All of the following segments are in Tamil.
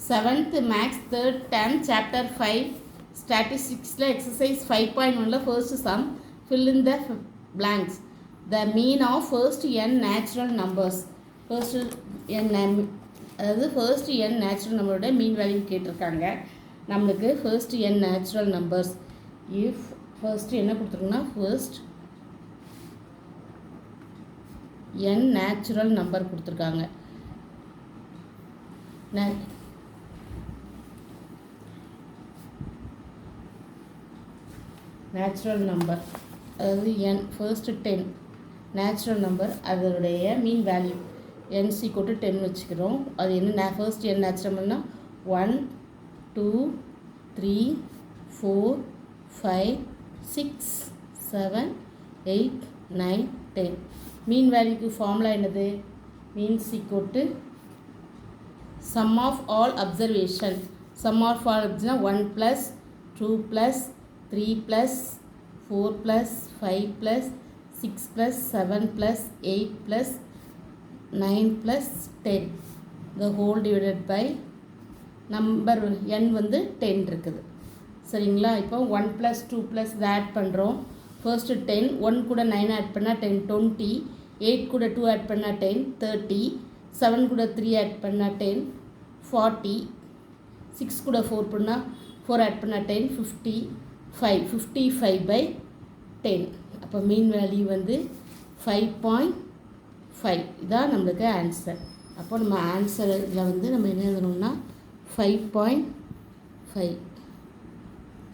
7th Max 3rd term Chapter 5 Statistics Exercise 5.1 First sum fill in the blanks. The mean of first n natural numbers. First n natural number mean value கேட்டிருக்காங்க. நம்மளுக்கு first n natural numbers. If first என்ன கொடுத்துருக்குன்னா first n natural number கொடுத்துருக்காங்க. natural number அதாவது n first 10 natural number அதனுடைய mean value n is equal to 10 வச்சுக்கிறோம். அது என்ன first n natural number 1 2 3 4 5 6 7 8 9 10 mean value க்கு formula என்னது mean is equal to sum of all observation. Sum of all observation 1 plus 2 plus 3 plus 4 plus 5 plus 6 plus 7 plus 8 plus 9 plus 10 the whole divided by number n வந்து 10 இருக்குது. சரிங்களா? இப்போ 1 plus 2 plus இதை ஆட் பண்ணுறோம். ஃபர்ஸ்ட்டு 10 1 கூட 9 ஆட் பண்ணால் 10 20 8 கூட 2 ஆட் பண்ணால் 10 30 7 கூட 3 ஆட் பண்ணால் 10 40 6 கூட 4 பண்ணால் 4 ஆட் பண்ணால் 10 50 55 by 10 அப்போ மீன் வேல்யூ வந்து 5.5 இதான் நம்மளுக்கு ஆன்சர். அப்போ நம்ம ஆன்சரில் வந்து நம்ம என்ன எழுதணும்னா 5.5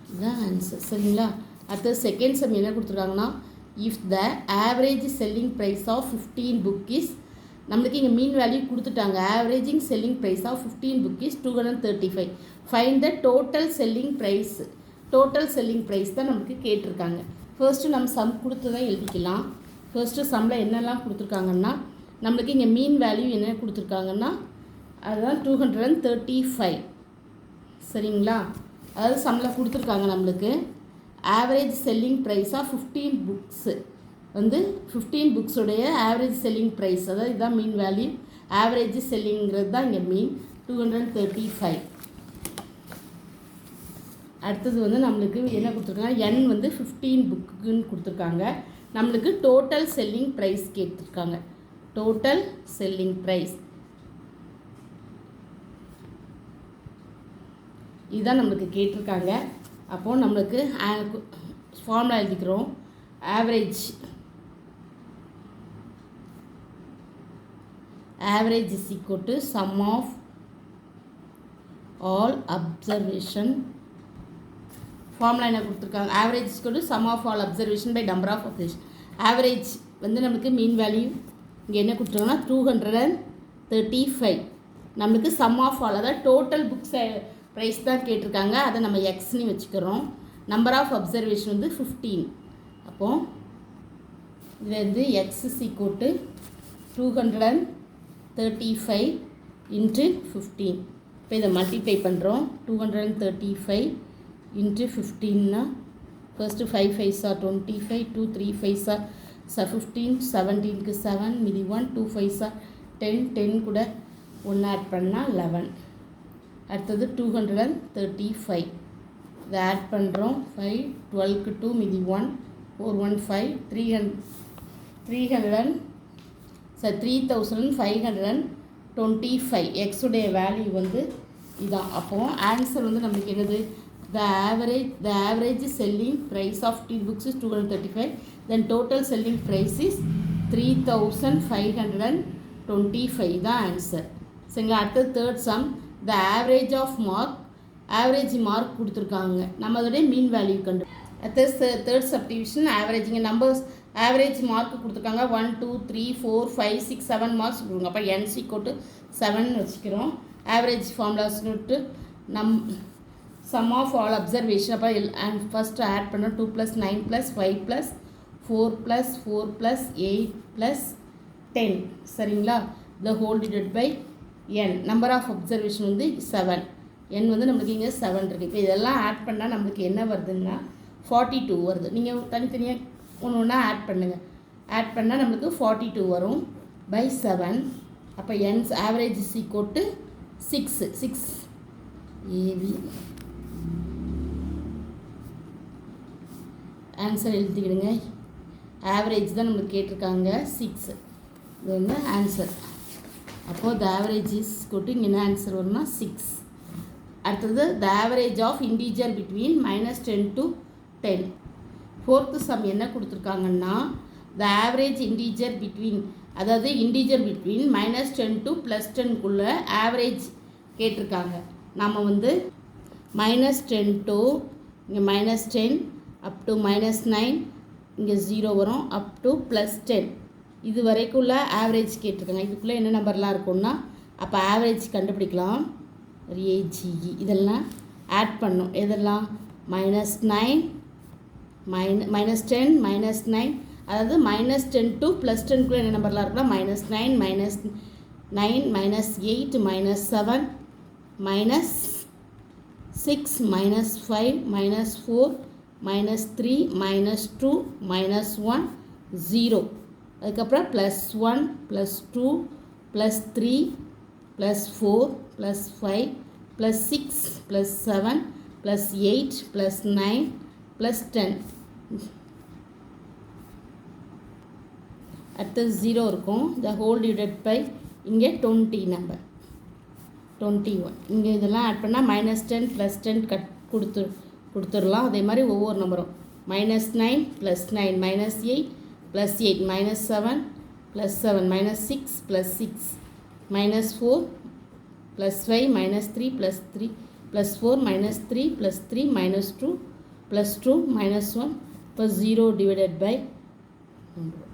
இதுதான் ஆன்சர். சரிங்களா? அடுத்தது செகண்ட் சம் என்ன கொடுத்துருக்காங்கன்னா if the average selling price of 15 book is நம்மளுக்கு இங்கே மீன் வேல்யூ கொடுத்துட்டாங்க. Averaging selling price of 15 book is 235. Find the total selling price. Total selling price தான் நமக்கு கேட்டிருக்காங்க. ஃபர்ஸ்ட்டு நம்ம சம் கொடுத்து தான் எழுதிக்கலாம். ஃபர்ஸ்ட்டு சம்மில் என்னெல்லாம் கொடுத்துருக்காங்கன்னா நம்மளுக்கு இங்கே மீன் வேல்யூ என்ன கொடுத்துருக்காங்கன்னா அதுதான் 235. சரிங்களா? அதாவது சம்மில் கொடுத்துருக்காங்க நம்மளுக்கு average selling price of 15 books வந்து 15 புக்ஸுடைய ஆவரேஜ் செல்லிங் ப்ரைஸ் அதாவது இதுதான் மீன் வேல்யூ. ஆவரேஜ் செல்லிங்கிறது தான் இங்கே மீன் 235. அடுத்தது வந்து நம்மளுக்கு என்ன கொடுத்துருக்காங்க n வந்து 15 புக்குன்னு கொடுத்துருக்காங்க. நம்மளுக்கு டோட்டல் செல்லிங் ப்ரைஸ் கேட்டிருக்காங்க. டோட்டல் செல்லிங் ப்ரைஸ் இதுதான் நம்மளுக்கு கேட்டிருக்காங்க. அப்போது நம்மளுக்கு ஃபார்முலா எழுதிக்கிறோம். Average is equal to sum of all observation. Formula என்ன கொடுத்துருக்காங்க average is equal to sum of all observation by number of observation. Average வந்து நம்மளுக்கு மீன் வேல்யூ இங்கே என்ன கொடுத்துருக்காங்கன்னா 235. நம்மளுக்கு சம் ஆஃப் ஆல் அதாவது டோட்டல் புக்ஸ் ப்ரைஸ் தான் கேட்டிருக்காங்க. அதை நம்ம எக்ஸ்னு வச்சுக்கிறோம். நம்பர் ஆஃப் அப்சர்வேஷன் வந்து 15. அப்போது இது வந்து x is equal to 235 into 15. இப்போ இதை மல்டிப்ளை பண்ணுறோம். 235 இன்ட்டு 15னா first 5 5s are 25 2 3 5s are 15 17க்கு 7 மீதி 1 2 5s are 10 10 கூட 1 ஆட் பண்ணால் 11. அடுத்தது 235 இதை ஆட் பண்ணுறோம். 5 12க்கு 2 மீதி 1 4 1 5 3525 எக்ஸுடைய வேல்யூ வந்து இதான். அப்போது ஆன்சர் வந்து நம்மளுக்கு என்னது the average selling price of 15 books is 235. then total selling price is 3525 தான் ஆன்சர். சரிங்களா? அடுத்தது third sum the average of mark. Average mark கொடுத்துருக்காங்க. நம்ம அதோடைய மீன் வேல்யூ கண்டு அடுத்தது third subdivision averaging numbers average mark கொடுத்துருக்காங்க 1 2 3 4 5 6 7 மார்க்ஸ் கொடுங்க. அப்போ n = 7 வச்சுக்கிறோம். ஆவரேஜ் ஃபார்முலாஸ் விட்டு சம் ஆஃப் ஆல் அப்சர்வேஷன். அப்போ ஃபஸ்ட்டு ஆட் பண்ணோம் 2 + 9 + 5 + 4 + 4 + 8 + 10. சரிங்களா? the whole divided by n. Number of observation வந்து 7. n வந்து நம்மளுக்கு இங்கே 7 இருக்குது. இப்போ இதெல்லாம் ஆட் பண்ணால் நம்மளுக்கு என்ன வருதுன்னா 42 வருது. நீங்கள் தனித்தனியாக ஒன்று ஒன்றா ஆட் பண்ணுங்கள். ஆட் பண்ணால் நம்மளுக்கு 42 வரும் by 7. அப்போ n average is equal to 6 AV answer எழுதிக்கிடுங்க. ஆவரேஜ் தான் நம்மளுக்கு கேட்டிருக்காங்க 6. இது வந்து ஆன்சர். அப்போது த ஆவரேஜ் இஸ் கொட்டு இங்கே என்ன ஆன்சர் வரும்னா 6. அடுத்தது the average of integer between -10 to 10. Fourth sum என்ன கொடுத்துருக்காங்கன்னா த ஆவரேஜ் இன்டீஜர் பிட்வீன், அதாவது இன்டீஜர் பிட்வீன் -10 to +10 ஆவரேஜ் கேட்டிருக்காங்க. நம்ம வந்து -10 to இங்கே -10 அப் டு -9 இங்கே 0 வரும், அப் டு +10 இது வரைக்குள்ள ஆவரேஜ் கேட்டிருக்காங்க. இதுக்குள்ளே என்ன நம்பர்லாம் இருக்கும்னா அப்போ ஆவரேஜ் கண்டுபிடிக்கலாம். ஏஜிஇ இதெல்லாம் ஆட் பண்ணும். எதெல்லாம் -9 -10 -9, அதாவது -10 to +10 என்ன நம்பர்லாம் இருக்குன்னா -9 -9 -8 -7 -6 -5 -4 -3 -2 -1 0. அதுக்கப்புறம் +1 +2 +3 +4 +5 +6 +7 +8 +9 +10. அடுத்தது 0 இருக்கும். த ஹோல் டிவைடட் பை இங்கே 20 நம்பர் 21. இங்கே இதெல்லாம் ஆட் பண்ணால் -10 +10 கொடுத்துடலாம். அதே மாதிரி ஒவ்வொரு நம்பரும் -9 +9 -8 +8 -7 +7 -6 +6 -4 +5 -3 +3 +4 -3 +3 -2 +2 -1 இப்போ 0 டிவைடட் பை.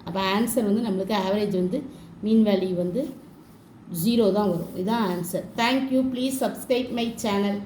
அப்போ ஆன்சர் வந்து நம்மளுக்கு ஆவரேஜ் வந்து மீன் வேல்யூ வந்து 0 தான் வரும். இதுதான் answer. Thank you. Please subscribe my channel.